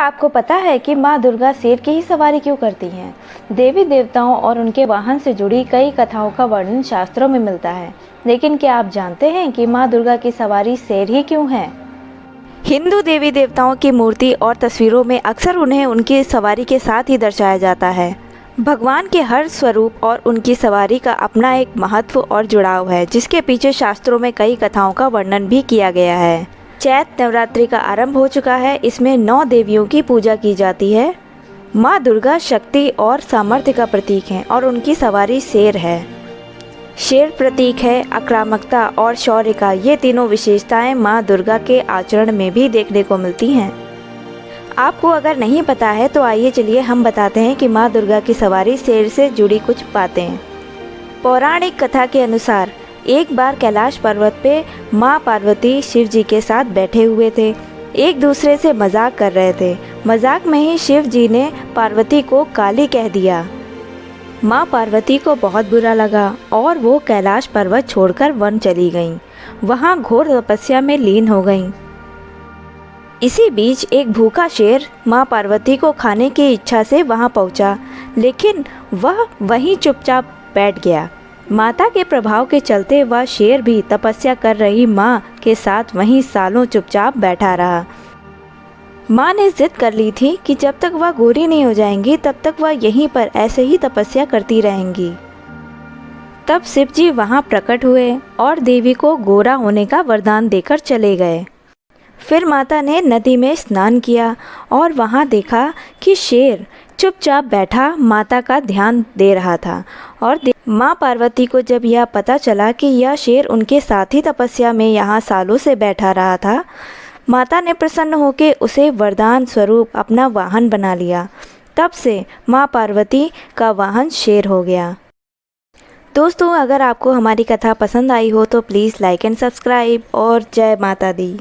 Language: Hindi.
आपको पता है कि माँ दुर्गा शेर की ही सवारी क्यों करती हैं? देवी देवताओं और उनके वाहन से जुड़ी कई कथाओं का वर्णन शास्त्रों में मिलता है, लेकिन क्या आप जानते हैं कि माँ दुर्गा की सवारी शेर ही क्यों है? हिंदू देवी देवताओं की मूर्ति और तस्वीरों में अक्सर उन्हें उनकी सवारी के साथ ही दर्शाया जाता है। भगवान के हर स्वरूप और उनकी सवारी का अपना एक महत्व और जुड़ाव है, जिसके पीछे शास्त्रों में कई कथाओं का वर्णन भी किया गया है। चैत्र नवरात्रि का आरंभ हो चुका है। इसमें 9 देवियों की पूजा की जाती है। माँ दुर्गा शक्ति और सामर्थ्य का प्रतीक हैं और उनकी सवारी शेर है। शेर प्रतीक है आक्रामकता और शौर्य का। ये तीनों विशेषताएं माँ दुर्गा के आचरण में भी देखने को मिलती हैं। आपको अगर नहीं पता है तो आइए चलिए हम बताते हैं कि माँ दुर्गा की सवारी शेर से जुड़ी कुछ बातें। पौराणिक कथा के अनुसार एक बार कैलाश पर्वत पे माँ पार्वती शिव जी के साथ बैठे हुए थे। एक दूसरे से मजाक कर रहे थे। मजाक में ही शिव जी ने पार्वती को काली कह दिया। माँ पार्वती को बहुत बुरा लगा और वो कैलाश पर्वत छोड़कर वन चली गईं। वहाँ घोर तपस्या में लीन हो गईं। इसी बीच एक भूखा शेर माँ पार्वती को खाने की इच्छा से वहाँ पहुँचा, लेकिन वह वहीं चुपचाप बैठ गया। माता के प्रभाव के चलते वह शेर भी तपस्या कर रही माँ के साथ वहीं सालों चुपचाप बैठा रहा। माँ ने जिद कर ली थी कि जब तक वह गोरी नहीं हो जाएंगी तब तक वह यहीं पर ऐसे ही तपस्या करती रहेंगी। तब शिव जी वहाँ प्रकट हुए और देवी को गोरा होने का वरदान देकर चले गए। फिर माता ने नदी में स्नान किया और वहाँ देखा कि शेर चुपचाप बैठा माता का ध्यान दे रहा था। और माँ पार्वती को जब यह पता चला कि यह शेर उनके साथ ही तपस्या में यहाँ सालों से बैठा रहा था, माता ने प्रसन्न होकर उसे वरदान स्वरूप अपना वाहन बना लिया। तब से माँ पार्वती का वाहन शेर हो गया। दोस्तों, अगर आपको हमारी कथा पसंद आई हो तो प्लीज़ लाइक एंड सब्सक्राइब और जय माता दी।